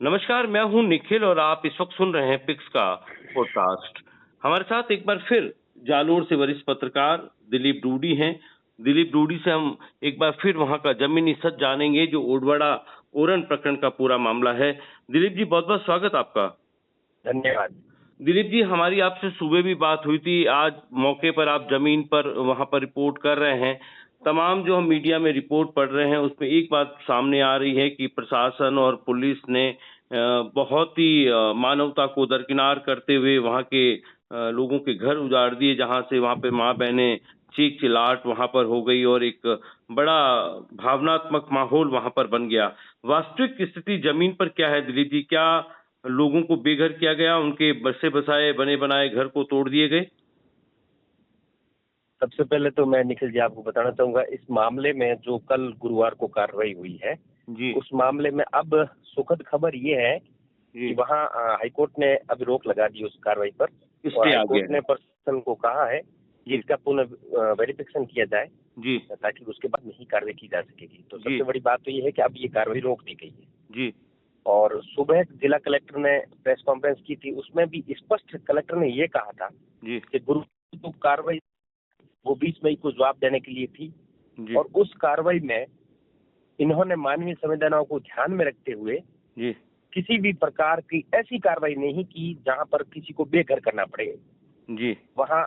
नमस्कार, मैं हूं निखिल और आप इस वक्त सुन रहे हैं पिक्स का पॉडकास्ट। हमारे साथ एक बार फिर जालोर से वरिष्ठ पत्रकार दिलीप डूडी हैं। दिलीप डूडी से हम एक बार फिर वहां का जमीनी सच जानेंगे, जो ओडवाडा ओरन प्रकरण का पूरा मामला है। दिलीप जी, बहुत बहुत स्वागत आपका। धन्यवाद। दिलीप जी, हमारी आपसे सुबह भी बात हुई थी। आज मौके पर आप जमीन पर वहां पर रिपोर्ट कर रहे हैं। तमाम जो हम मीडिया में रिपोर्ट पढ़ रहे हैं उसमें एक बात सामने आ रही है कि प्रशासन और पुलिस ने बहुत ही मानवता को दरकिनार करते हुए वहां के लोगों के घर उजाड़ दिए, जहां से वहां पे माँ बहनें चीख चिल्लाहट वहां पर हो गई और एक बड़ा भावनात्मक माहौल वहां पर बन गया। वास्तविक स्थिति जमीन पर क्या है दिलीप जी? क्या लोगों को बेघर किया गया, उनके बसे बसाए बने बनाए घर को तोड़ दिए गए? सबसे पहले तो मैं निखिल जी आपको बताना चाहूंगा, इस मामले में जो कल गुरुवार को कार्रवाई हुई है, जी उस मामले में अब सुखद खबर ये है कि जी। वहाँ हाईकोर्ट ने अब रोक लगा दी उस कार्रवाई पर। और स्टे आ गया हाईकोर्ट ने है। प्रशासन को कहा है कि जी इसका पुनः वेरिफिकेशन किया जाए, जी ताकि उसके बाद नहीं कार्रवाई की जा सकेगी। तो जी सबसे बड़ी बात तो ये है कि अब ये कार्रवाई रोक दी गई है। जी और सुबह जिला कलेक्टर ने प्रेस कॉन्फ्रेंस की थी, उसमें भी स्पष्ट कलेक्टर ने ये कहा था जी कि गुरुवार को कार्रवाई वो 20 मई को जवाब देने के लिए थी। जी और उस कार्रवाई में इन्होंने मानवीय संवेदनाओं को ध्यान में रखते हुए जी किसी भी प्रकार की ऐसी कार्रवाई नहीं की जहां पर किसी को बेघर करना पड़े। जी वहां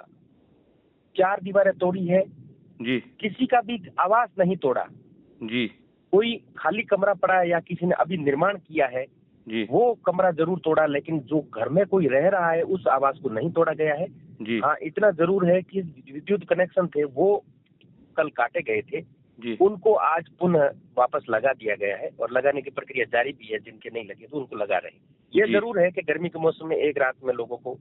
4 दीवारें तोड़ी है, जी किसी का भी आवास नहीं तोड़ा। जी कोई खाली कमरा पड़ा है या किसी ने अभी निर्माण किया है, जी वो कमरा जरूर तोड़ा, लेकिन जो घर में कोई रह रहा है उस आवास को नहीं तोड़ा गया है। जी हाँ, इतना जरूर है कि विद्युत कनेक्शन थे वो कल काटे गए थे, जी उनको आज पुनः वापस लगा दिया गया है और लगाने की प्रक्रिया जारी भी है। जिनके नहीं लगे तो उनको लगा रहे हैं। ये जी जरूर है कि गर्मी के मौसम में एक रात में लोगों को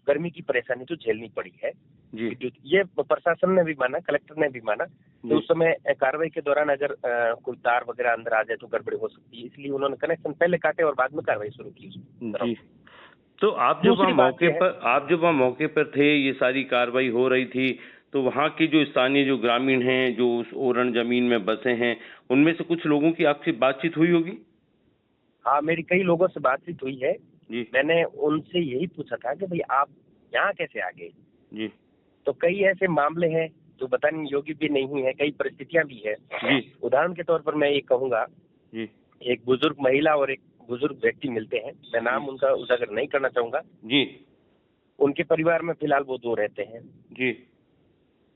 गर्मी की परेशानी तो झेलनी पड़ी है। जी विद्युत, ये प्रशासन ने भी माना, कलेक्टर ने भी माना कि उस समय कार्रवाई के दौरान अगर कोई तार वगैरह अंदर आ जाए तो गड़बड़ी हो सकती है, इसलिए उन्होंने कनेक्शन पहले काटे और बाद में कार्रवाई शुरू की उसकी तरफ। जी। तो दूसरी बात यह है, आप जब वहाँ मौके पर थे, ये सारी कार्रवाई हो रही थी, तो वहाँ के जो स्थानीय जो ग्रामीण हैं, जो उस ओरण जमीन में बसे हैं, उनमें से कुछ लोगों की आपसे बातचीत हुई होगी? हाँ, मेरी कई लोगों से बातचीत हुई है। जी मैंने उनसे यही पूछा था कि भाई आप यहाँ कैसे आ गए। जी तो कई ऐसे मामले हैं जो बताने योग्य भी नहीं है, कई परिस्थितियां भी है। जी उदाहरण के तौर पर मैं ये कहूंगा, जी एक बुजुर्ग महिला और एक बुजुर्ग व्यक्ति मिलते हैं, मैं नाम उनका उजागर नहीं करना चाहूंगा। जी उनके परिवार में फिलहाल वो 2 रहते हैं। जी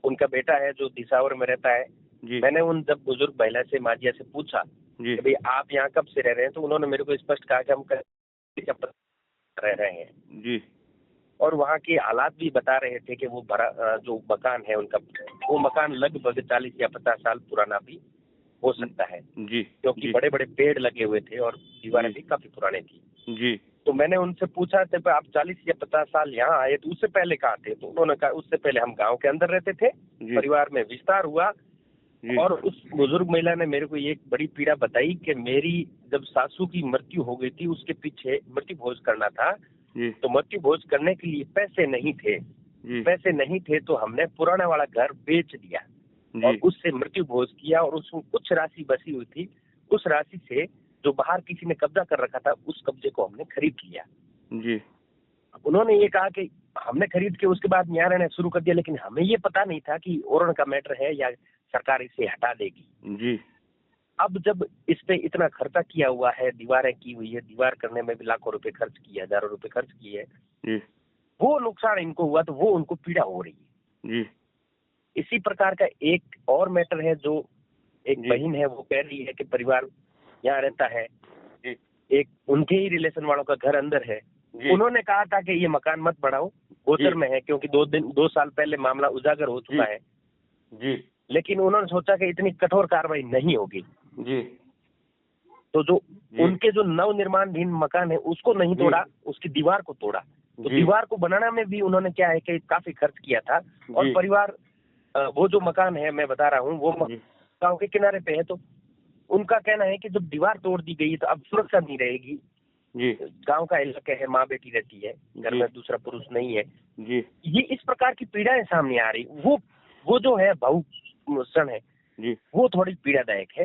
उनका बेटा है जो दिसावर में रहता है। जी मैंने उन जब बुजुर्ग महिला से, माजिया से पूछा जी कि भाई आप यहाँ कब से रह रहे हैं, तो उन्होंने मेरे को स्पष्ट कहा कि हम रह रहे हैं। जी और वहाँ के हालात भी बता रहे थे कि वो जो मकान है उनका, वो मकान लगभग 40 या 50 साल पुराना भी हो सकता है, जी क्योंकि जी बड़े बड़े पेड़ लगे हुए थे और दीवारें जी भी काफी पुरानी थी। जी तो मैंने उनसे पूछा था आप 40 या 50 साल यहाँ आए तो उससे पहले कहाँ थे, तो उन्होंने कहा उससे पहले हम गांव के अंदर रहते थे, जी परिवार में विस्तार हुआ। जी और उस बुजुर्ग महिला ने मेरे को ये एक बड़ी पीड़ा बताई कि मेरी जब सासू की मृत्यु हो गई थी, उसके पीछे मृत्यु भोज करना था, जी तो मृत्यु भोज करने के लिए पैसे नहीं थे। जी पैसे नहीं थे तो हमने पुराना वाला घर बेच दिया और जी उससे मृत्यु भोज किया, और उसमें कुछ राशि बची हुई थी, उस राशि से जो बाहर किसी ने कब्जा कर रखा था उस कब्जे को हमने खरीद लिया। जी उन्होंने ये कहा कि हमने खरीद के उसके बाद यहाँ रहना शुरू कर दिया, लेकिन हमें ये पता नहीं था कि ओरण का मैटर है या सरकार इसे हटा देगी। जी अब जब इस पे इतना खर्चा किया हुआ है, दीवारें की हुई है, दीवार करने में भी लाखों रुपए खर्च किए, हजारों रुपए खर्च किए, जी वो नुकसान इनको हुआ तो वो उनको पीड़ा हो रही है। जी इसी प्रकार का एक और मैटर है, जो एक जी बहन है वो कह रही है कि परिवार यहाँ रहता है, जी एक उनके ही रिलेशन वालों का घर अंदर है। जी उन्होंने कहा था कि ये मकान मत बढ़ाओ, गोचर जी में है, क्योंकि 2 साल पहले मामला उजागर हो चुका है। जी लेकिन उन्होंने सोचा कि इतनी कठोर कार्रवाई नहीं होगी, जी तो जो जी उनके जो नवनिर्माणधीन मकान है उसको नहीं तोड़ा, उसकी दीवार को तोड़ा। तो जी दीवार को बनाने में भी उन्होंने क्या है कि काफी खर्च किया था। और जी परिवार, वो जो मकान है मैं बता रहा हूँ, वो जी गांव के किनारे पे है, तो उनका कहना है कि जब दीवार तोड़ दी गई तो अब सुरक्षा नहीं रहेगी। जी गांव का इलाका है, माँ बेटी रहती है, घर जी में दूसरा पुरुष नहीं है। जी ये इस प्रकार की पीड़ाएं सामने आ रही, वो जो है भावुक क्षण है, जी वो थोड़ी पीड़ादायक है।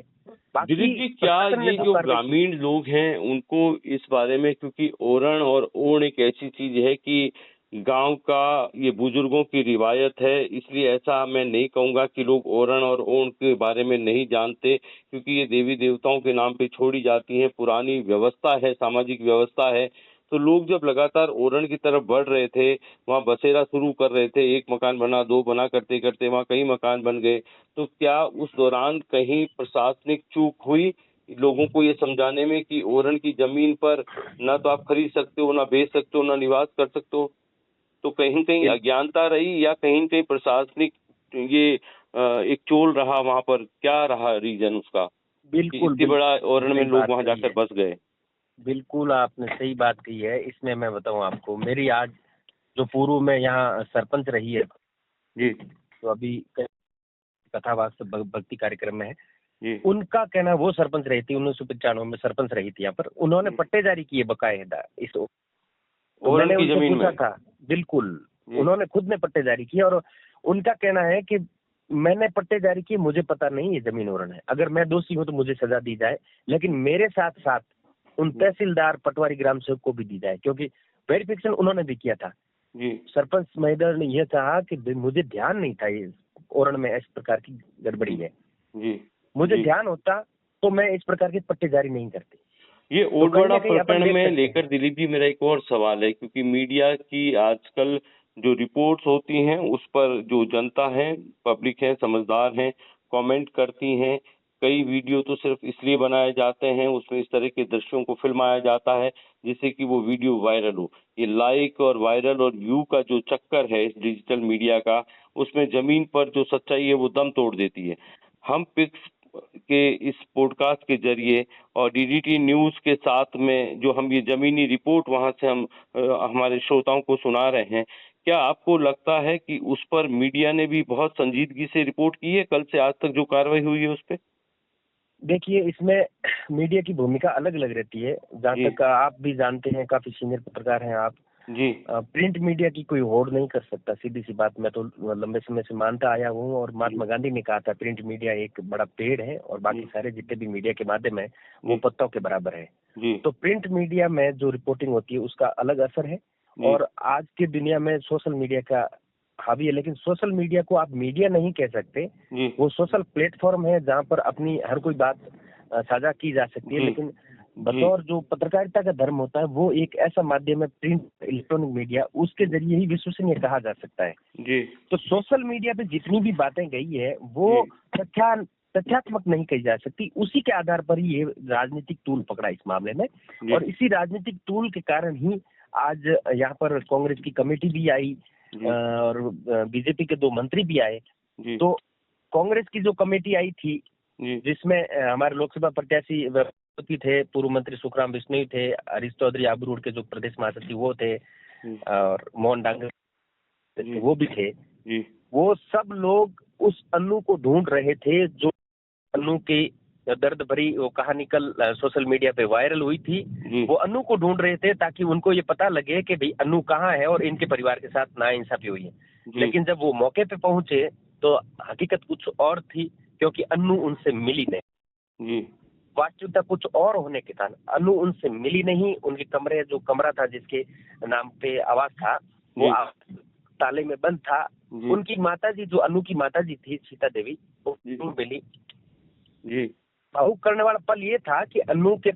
दिलीप जी, क्या ये जो ग्रामीण लोग हैं उनको इस बारे में, क्योंकि ओरण और ओण एक ऐसी चीज है कि गांव का ये बुजुर्गों की रिवायत है, इसलिए ऐसा मैं नहीं कहूंगा कि लोग ओरण और ओण के बारे में नहीं जानते, क्योंकि ये देवी देवताओं के नाम पे छोड़ी जाती है, पुरानी व्यवस्था है, सामाजिक व्यवस्था है। तो लोग जब लगातार ओरण की तरफ बढ़ रहे थे, वहाँ बसेरा शुरू कर रहे थे, एक मकान बना, दो बना, करते करते वहाँ कई मकान बन गए। तो क्या उस दौरान कहीं प्रशासनिक चूक हुई लोगों को ये समझाने में कि ओरण की जमीन पर ना तो आप खरीद सकते हो, ना बेच सकते हो, ना निवास कर सकते हो? तो कहीं कहीं अज्ञानता रही या कहीं कहीं प्रशासनिक ये एक चोल रहा वहां पर? क्या रहा रीजन उसका कि बिल्कुल इतनी बड़ा ओरण में सही लोग बात वहां कही जाकर है। बस गए? बिल्कुल आपने सही बात कही है। इसमें मैं बताऊं आपको, मेरी आज जो पूर्व में यहाँ सरपंच रही है जी तो अभी कथावास भक्ति कार्यक्रम में है, जी उनका कहना, वो सरपंच रही थी 1995 में, सरपंच रही थी यहाँ पर, उन्होंने पट्टे जारी किए बकायदा इस, तो ओरण मैंने की उनसे जमीन पूछा में? था। बिल्कुल, जी उन्होंने खुद ने पट्टे जारी किए और उनका कहना है कि मैंने पट्टे जारी किए, मुझे पता नहीं ये जमीन ओरण है, अगर मैं दोषी हूं तो मुझे सजा दी जाए, लेकिन मेरे साथ साथ उन तहसीलदार पटवारी ग्राम सेवक को भी दी जाए, क्योंकि वेरिफिकेशन उन्होंने भी किया था। जी सरपंच महोदय ने यह कहा कि मुझे ध्यान नहीं था ये ओरण में इस प्रकार की गड़बड़ी है, जी मुझे जी। ध्यान होता तो मैं इस प्रकार के पट्टे जारी नहीं करती। ये तो कहीं ओडवाड़ा ना कहीं अपन प्रकरण देख में सकते हैं। लेकर दिलीप जी मेरा एक और सवाल है, क्योंकि मीडिया की आजकल जो रिपोर्ट्स होती हैं उस पर जो जनता है, पब्लिक है, समझदार हैं, कमेंट करती हैं। कई वीडियो तो सिर्फ इसलिए बनाए जाते हैं, उसमें इस तरह के दृश्यों को फिल्माया जाता है जिससे कि वो वीडियो वायरल हो। ये लाइक और वायरल और व्यू का जो चक्कर है इस डिजिटल मीडिया का, उसमें जमीन पर जो सच्चाई है वो दम तोड़ देती है। हम पिक्स के इस पॉडकास्ट के जरिए और डीडीटी न्यूज के साथ में जो हम ये जमीनी रिपोर्ट वहां से हम हमारे श्रोताओं को सुना रहे हैं, क्या आपको लगता है कि उस पर मीडिया ने भी बहुत संजीदगी से रिपोर्ट की है कल से आज तक जो कार्रवाई हुई है उस पर? देखिए, इसमें मीडिया की भूमिका अलग अलग रहती है। जहाँ जी तक आप भी जानते हैं, काफी सीनियर पत्रकार हैं आप, जी प्रिंट मीडिया की कोई होड़ नहीं कर सकता, सीधी सी बात। मैं तो लंबे समय से मानता आया हूँ, और महात्मा गांधी ने कहा था प्रिंट मीडिया एक बड़ा पेड़ है और बाकी जी सारे जितने भी मीडिया के माध्यम है वो जी पत्तों के बराबर है। जी तो प्रिंट मीडिया में जो रिपोर्टिंग होती है उसका अलग असर है, जी और आज की दुनिया में सोशल मीडिया का हावी है। लेकिन सोशल मीडिया को आप मीडिया नहीं कह सकते, जी वो सोशल प्लेटफॉर्म है जहाँ पर अपनी हर कोई बात साझा की जा सकती है। जी लेकिन जी बतौर जो पत्रकारिता का धर्म होता है, वो एक ऐसा माध्यम है, प्रिंट इलेक्ट्रॉनिक मीडिया, उसके जरिए ही विश्वसनीय कहा जा सकता है। जी तो सोशल मीडिया पे जितनी भी बातें गई है वो तथ्यात्मक नहीं कही जा सकती, उसी के आधार पर ही ये राजनीतिक टूल पकड़ा इस मामले में। जी और इसी राजनीतिक टूल के कारण ही आज यहाँ पर कांग्रेस की कमेटी भी आई, जी और बीजेपी के 2 मंत्री भी आए। जी तो कांग्रेस की जो कमेटी आई थी, जी जिसमें हमारे लोकसभा प्रत्याशी थे, पूर्व मंत्री सुखराम बिश्नोई थे, हरीश चौधरी आबू रोड के जो प्रदेश महासचिव वो थे, जी और मोहन डांगर जी वो भी थे। जी वो सब लोग उस अन्नू को ढूंढ रहे थे, जो अन्नू की दर्द भरी वो कहानी कल सोशल मीडिया पे वायरल हुई थी। जी वो अन्नू को ढूंढ रहे थे ताकि उनको ये पता लगे कि भाई अन्नू कहाँ है और इनके परिवार के साथ नाइंसाफी हुई है। जी लेकिन जब वो मौके पे पहुंचे तो हकीकत कुछ और थी, क्योंकि अन्नू उनसे मिली नहीं। जी वास्तविकता कुछ और होने के कारण अन्नू उनसे मिली नहीं। उनके कमरे, जो कमरा था जिसके नाम पे आवास था, वो जी ताले में बंद था। जी उनकी माताजी, जो अन्नू की माताजी थी सीता देवी, वो जी मिली। जी भावुक करने वाला पल ये था कि अनु के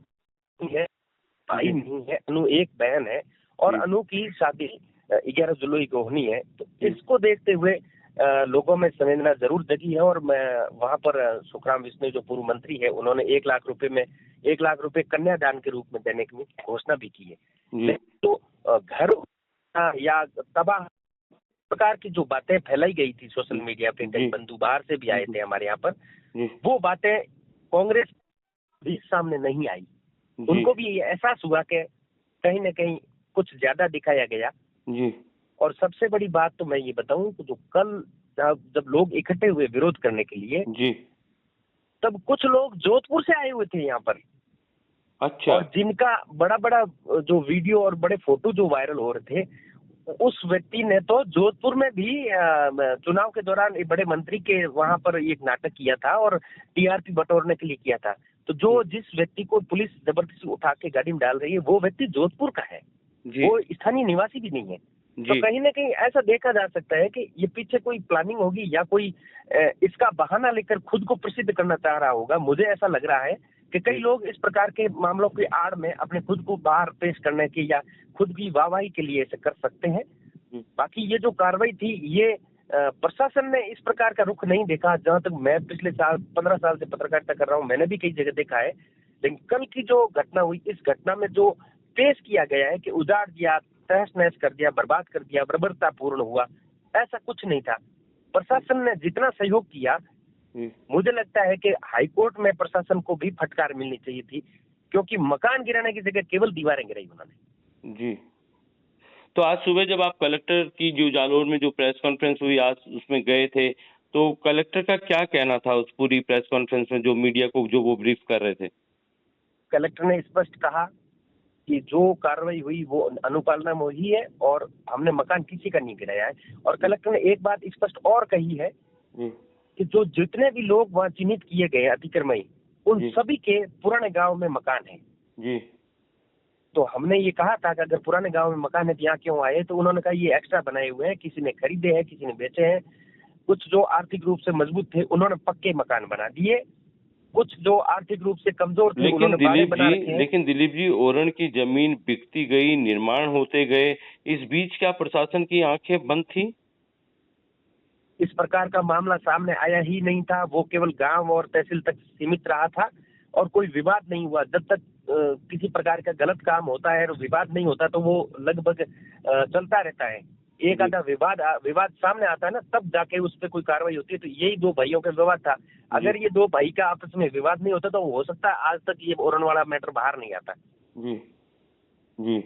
भाई जी नहीं है, अनु एक बहन है, और जी अनु की शादी 11 जुलाई को होनी है। तो जी इसको देखते हुए लोगों में संवेदना जरूर जगी है। और मैं वहां पर सुखराम बिश्नोई जो पूर्व मंत्री है, उन्होंने 1 लाख रुपए में 1 लाख रुपए कन्यादान के रूप में देने की घोषणा भी की है। जी तो घर या तबाह प्रकार की जो बातें फैलाई गई थी सोशल मीडिया पे, कई जी बंधु बाहर से भी आए थे हमारे यहाँ पर, जी वो बातें कांग्रेस भी सामने नहीं आई। जी उनको भी ये एहसास हुआ कि कहीं न कहीं कुछ ज्यादा दिखाया गया। जी और सबसे बड़ी बात तो मैं ये बताऊं कि जो कल जब लोग इकट्ठे हुए विरोध करने के लिए, जी तब कुछ लोग जोधपुर से आए हुए थे यहाँ पर, अच्छा और जिनका बड़ा बड़ा जो वीडियो और बड़े फोटो जो वायरल हो रहे थे, उस व्यक्ति ने तो जोधपुर में भी चुनाव के दौरान एक बड़े मंत्री के वहां पर एक नाटक किया था और टीआरपी बटोरने के लिए किया था। तो जो जिस व्यक्ति को पुलिस जबरदस्ती उठा के गाड़ी में डाल रही है वो व्यक्ति जोधपुर का है, वो स्थानीय निवासी भी नहीं है। तो कहीं ना कहीं ऐसा देखा जा सकता है कि ये पीछे कोई प्लानिंग होगी या कोई इसका बहाना लेकर खुद को प्रसिद्ध करना चाह रहा होगा। मुझे ऐसा लग रहा है कि कई लोग इस प्रकार के मामलों की आड़ में अपने खुद को बाहर पेश करने की या खुद की वाहवाही के लिए ऐसे कर सकते हैं। बाकी ये जो कार्रवाई थी ये प्रशासन ने इस प्रकार का रुख नहीं देखा। जहां तक मैं पिछले 15 साल से पत्रकारिता कर रहा हूं, मैंने भी कई जगह देखा है। लेकिन कल की जो घटना हुई, इस घटना में जो पेश किया गया है कि उजाड़ दिया, तहस नहस कर दिया, बर्बाद कर दिया, बर्बरतापूर्ण हुआ, ऐसा कुछ नहीं था। प्रशासन ने जितना सहयोग किया, मुझे लगता है कि हाईकोर्ट में प्रशासन को भी फटकार मिलनी चाहिए थी, क्योंकि मकान गिराने की जगह केवल दीवारें गिराई उन्होंने। जी। तो आज सुबह जब आप कलेक्टर की जो जालोर में जो प्रेस कॉन्फ्रेंस हुई आज उसमें गए थे, तो कलेक्टर का क्या कहना था उस पूरी प्रेस कॉन्फ्रेंस में जो मीडिया को जो वो ब्रीफ कर रहे थे? कलेक्टर ने स्पष्ट कहा कि जो कार्रवाई हुई वो अनुपालना में हुई है और हमने मकान किसी का नहीं गिराया है। और कलेक्टर ने एक बात स्पष्ट और कही है कि जो जितने भी लोग वहाँ चिन्हित किए गए अतिक्रमणी, उन सभी के पुराने गांव में मकान है। जी। तो हमने ये कहा था कि अगर पुराने गांव में मकान है तो यहाँ क्यों आए, तो उन्होंने कहा ये एक्स्ट्रा बनाए हुए हैं, किसी ने खरीदे हैं, किसी ने बेचे हैं। कुछ जो आर्थिक रूप से मजबूत थे उन्होंने पक्के मकान बना दिए, कुछ जो आर्थिक रूप से कमजोर थे उन्होंने बाड़े बना रखे हैं। लेकिन दिलीप जी, ओरण की जमीन बिकती गई, निर्माण होते गए, इस बीच क्या प्रशासन की आंखें बंद थी? इस प्रकार का मामला सामने आया ही नहीं था। वो केवल गांव और तहसील तक सीमित रहा था और कोई विवाद नहीं हुआ। जब तक किसी प्रकार का गलत काम होता है और विवाद नहीं होता तो वो लगभग चलता रहता है। एक आधा विवाद सामने आता है ना, तब जाके उस पर कोई कार्रवाई होती है। तो यही दो भाइयों का विवाद था। अगर ये दो भाई का आपस में विवाद नहीं होता तो हो सकता है आज तक ये ओरण वाला मैटर बाहर नहीं आता। जी जी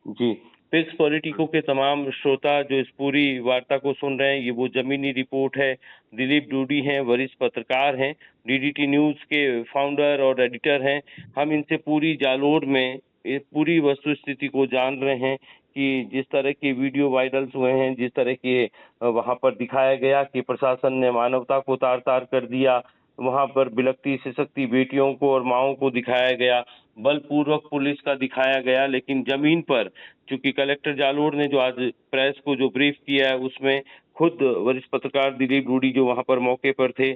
जी। पिक्स पॉलिटिको के तमाम श्रोता जो इस पूरी वार्ता को सुन रहे हैं, ये वो जमीनी रिपोर्ट है। दिलीप डूडी हैं, वरिष्ठ पत्रकार हैं, डीडीटी न्यूज के फाउंडर और एडिटर हैं। हम इनसे पूरी जालोर में इस पूरी वस्तु स्थिति को जान रहे हैं कि जिस तरह के वीडियो वायरल्स हुए हैं, जिस तरह के वहां पर दिखाया गया कि प्रशासन ने मानवता को तार तार कर दिया, वहां पर बिलखती सिसकती बेटियों को और माओं को दिखाया गया, बलपूर्वक पुलिस का दिखाया गया। लेकिन जमीन पर चूंकि कलेक्टर जालोर ने जो आज प्रेस को जो ब्रीफ किया है उसमें खुद वरिष्ठ पत्रकार दिलीप डूडी जो वहां पर मौके पर थे,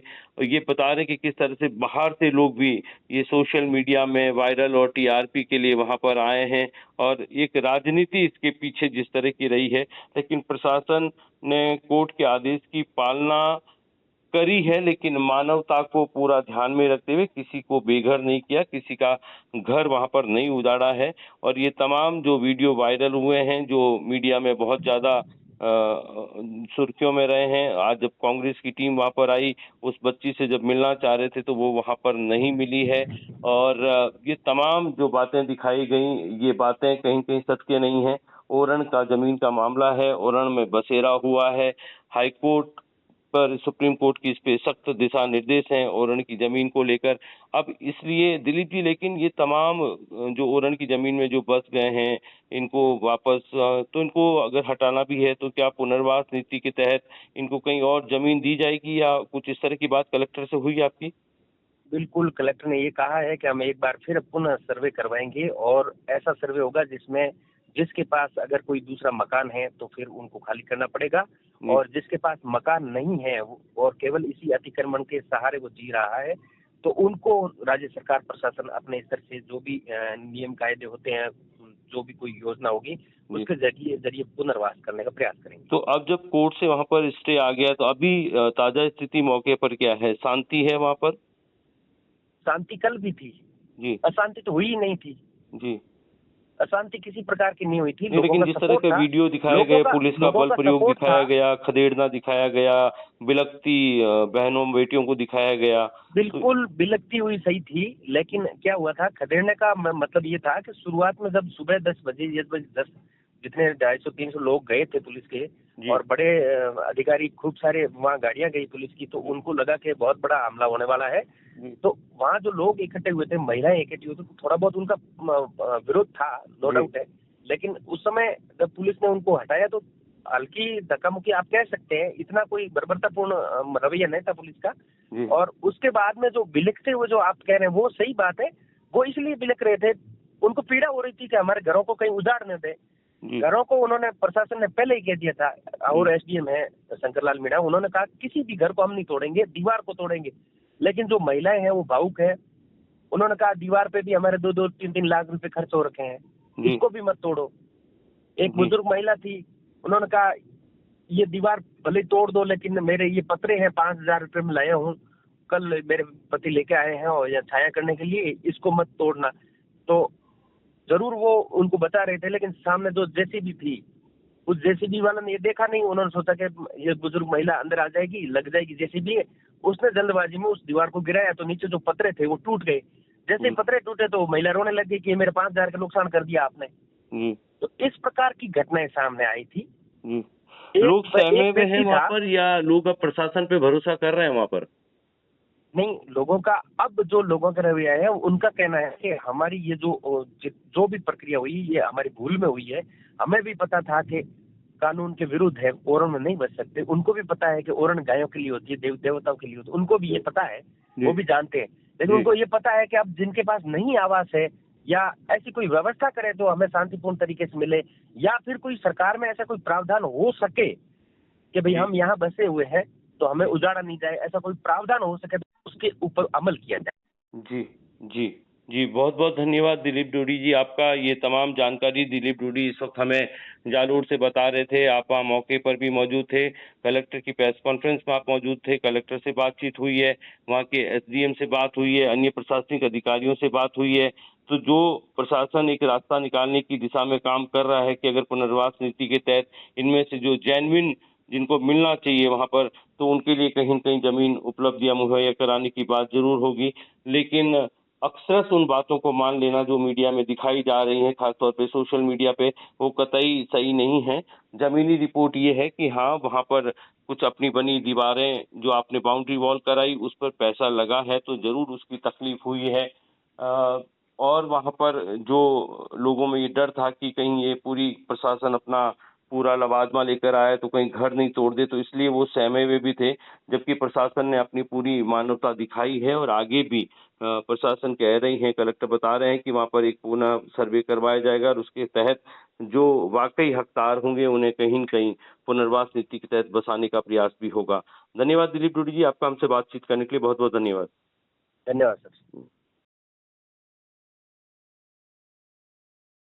ये बता रहे कि किस तरह से बाहर से लोग भी ये सोशल मीडिया में वायरल और टीआरपी के लिए वहां पर आए हैं और एक राजनीति इसके पीछे जिस तरह की रही है। लेकिन प्रशासन ने कोर्ट के आदेश की पालना करी है, लेकिन मानवता को पूरा ध्यान में रखते हुए किसी को बेघर नहीं किया, किसी का घर वहां पर नहीं उजाड़ा है। और ये तमाम जो वीडियो वायरल हुए हैं, जो मीडिया में बहुत ज्यादा सुर्खियों में रहे हैं, आज जब कांग्रेस की टीम वहां पर आई, उस बच्ची से जब मिलना चाह रहे थे तो वो वहां पर नहीं मिली है। और ये तमाम जो बातें दिखाई गई, ये बातें कहीं कहीं सत्य नहीं है। ओरण का जमीन का मामला है, ओरण में बसेरा हुआ है, हाईकोर्ट पर सुप्रीम कोर्ट की इस पे सख्त दिशा निर्देश हैं ओरण की जमीन को लेकर। अब इसलिए दिलीप जी, लेकिन ये तमाम जो ओरण की जमीन में जो बस गए हैं, इनको वापस तो इनको अगर हटाना भी है तो क्या पुनर्वास नीति के तहत इनको कहीं और जमीन दी जाएगी या कुछ इस तरह की बात कलेक्टर से हुई आपकी? बिल्कुल, कलेक्टर ने ये कहा है कि हम एक बार फिर पुनः सर्वे करवाएंगे और ऐसा सर्वे होगा जिसमें जिसके पास अगर कोई दूसरा मकान है तो फिर उनको खाली करना पड़ेगा, और जिसके पास मकान नहीं है और केवल इसी अतिक्रमण के सहारे वो जी रहा है तो उनको राज्य सरकार प्रशासन अपने स्तर से जो भी नियम कायदे होते हैं, जो भी कोई योजना होगी उसके जरिए पुनर्वास करने का प्रयास करेंगे। तो अब जब कोर्ट से वहां पर स्टे आ गया तो अभी ताजा स्थिति मौके पर क्या है? शांति है वहां पर? शांति कल भी थी जी। अशांति तो हुई ही नहीं थी जी। अशांति किसी प्रकार की नहीं हुई थी। लेकिन जिस तरह के वीडियो दिखाए गए, पुलिस का बल प्रयोग दिखाया गया, खदेड़ना दिखाया गया, बिलखती बहनों बेटियों को दिखाया गया, बिल्कुल बिलखती हुई सही थी। लेकिन क्या हुआ था, खदेड़ने का मतलब ये था कि शुरुआत में जब सुबह 10 बजे जितने 250-300 लोग गए थे पुलिस के और बड़े अधिकारी खूब सारे वहाँ गाड़ियां गई पुलिस की, तो उनको लगा कि बहुत बड़ा हमला होने वाला है। तो वहाँ जो लोग इकट्ठे हुए थे, महिलाएं इकट्ठी हुई थी, तो थोड़ा बहुत उनका विरोध था, नो डाउट है। लेकिन उस समय जब पुलिस ने उनको हटाया तो हल्की धक्का मुक्की आप कह सकते हैं, इतना कोई बर्बरतापूर्ण रवैया नहीं था पुलिस का। और उसके बाद में जो बिलखते हुए जो आप कह रहे हैं वो सही बात है, वो इसलिए बिलख रहे थे, उनको पीड़ा हो रही थी कि हमारे घरों को कहीं उजाड़ न दे। घरों को उन्होंने, प्रशासन ने पहले ही कह दिया था, और एसडीएम है शंकरलाल मीणा, उन्होंने कहा किसी भी घर को हम नहीं तोड़ेंगे, दीवार को तोड़ेंगे। लेकिन जो महिलाएं हैं वो भावुक है, उन्होंने कहा दीवार पे भी हमारे 2-2, 3-3 लाख रुपए खर्च हो रखे हैं, इसको भी मत तोड़ो। एक बुजुर्ग महिला थी, उन्होंने कहा ये दीवार भले तोड़ दो, लेकिन मेरे ये पत्रे हैं 5,000 रुपए में लाया हूँ, कल मेरे पति लेके आए हैं और या छाया करने के लिए, इसको मत तोड़ना। तो जरूर वो उनको बता रहे थे, लेकिन सामने जो जेसीबी थी, उस जेसीबी वाले ने ये देखा नहीं, उन्होंने सोचा कि ये बुजुर्ग महिला अंदर आ जाएगी, लग जाएगी जेसीबी, उसने जल्दबाजी में उस दीवार को गिराया तो नीचे जो पत्रे थे वो टूट गए। जैसे ही पत्रे टूटे तो महिला रोने लगी कि मेरे 5,000 का नुकसान कर दिया आपने। तो इस प्रकार की घटनाएं सामने आई थी। लोग सहमे में हैं वहाँ पर, या लोग अब प्रशासन पे भरोसा कर रहे हैं वहाँ पर? नहीं, लोगों का, अब जो लोगों का रवैया है उनका कहना है कि हमारी ये जो भी प्रक्रिया हुई ये हमारी भूल में हुई है। हमें भी पता था कि कानून के विरुद्ध है, ओरण में नहीं बच सकते। उनको भी पता है कि ओरण गायों के लिए होती है, देवताओं के लिए होती है, उनको भी ये पता है, वो भी जानते हैं। लेकिन उनको ये पता है कि अब जिनके पास नहीं आवास है, या ऐसी कोई व्यवस्था करे तो हमें शांतिपूर्ण तरीके से मिले, या फिर कोई सरकार में ऐसा कोई प्रावधान हो सके कि भाई हम यहाँ बसे हुए हैं तो हमें उजाड़ा नहीं जाए, ऐसा कोई प्रावधान हो सके तो उसके ऊपर अमल किया जाए। जी जी जी, बहुत बहुत धन्यवाद दिलीप डोडी जी आपका। ये तमाम जानकारी दिलीप डोडी इस वक्त हमें जालोर से बता रहे थे। आप वहाँ मौके पर भी मौजूद थे, कलेक्टर की प्रेस कॉन्फ्रेंस में आप मौजूद थे, कलेक्टर से बातचीत हुई है, वहाँ के एसडीएम से बात हुई है, अन्य प्रशासनिक अधिकारियों से बात हुई है। तो जो प्रशासन एक रास्ता निकालने की दिशा में काम कर रहा है कि अगर पुनर्वास नीति के तहत इनमें से जो जेन्युइन जिनको मिलना चाहिए वहाँ पर, तो उनके लिए कहीं न कहीं जमीन उपलब्धियां मुहैया कराने की बात जरूर होगी। लेकिन अक्सर उन बातों को मान लेना जो मीडिया में दिखाई जा रही है, खासतौर पे सोशल मीडिया पे, वो कतई सही नहीं है। जमीनी रिपोर्ट ये है कि हाँ, वहाँ पर कुछ अपनी बनी दीवारें, जो आपने बाउंड्री वॉल कराई उस पर पैसा लगा है, तो जरूर उसकी तकलीफ हुई है। और वहाँ पर जो लोगों में ये डर था कि कहीं ये पूरी प्रशासन अपना पूरा लवाजमा लेकर आया तो कहीं घर नहीं तोड़ दे, तो इसलिए वो सहमे हुए भी थे। जबकि प्रशासन ने अपनी पूरी मानवता दिखाई है और आगे भी प्रशासन कह रही है, कलेक्टर बता रहे हैं कि वहाँ पर एक पुनः सर्वे करवाया जाएगा और उसके तहत जो वाकई हकदार होंगे उन्हें कहीं न कहीं पुनर्वास नीति के तहत बसाने का प्रयास भी होगा। धन्यवाद दिलीप डोडी जी, आपका हमसे बातचीत करने के लिए बहुत बहुत धन्यवाद। धन्यवाद सर।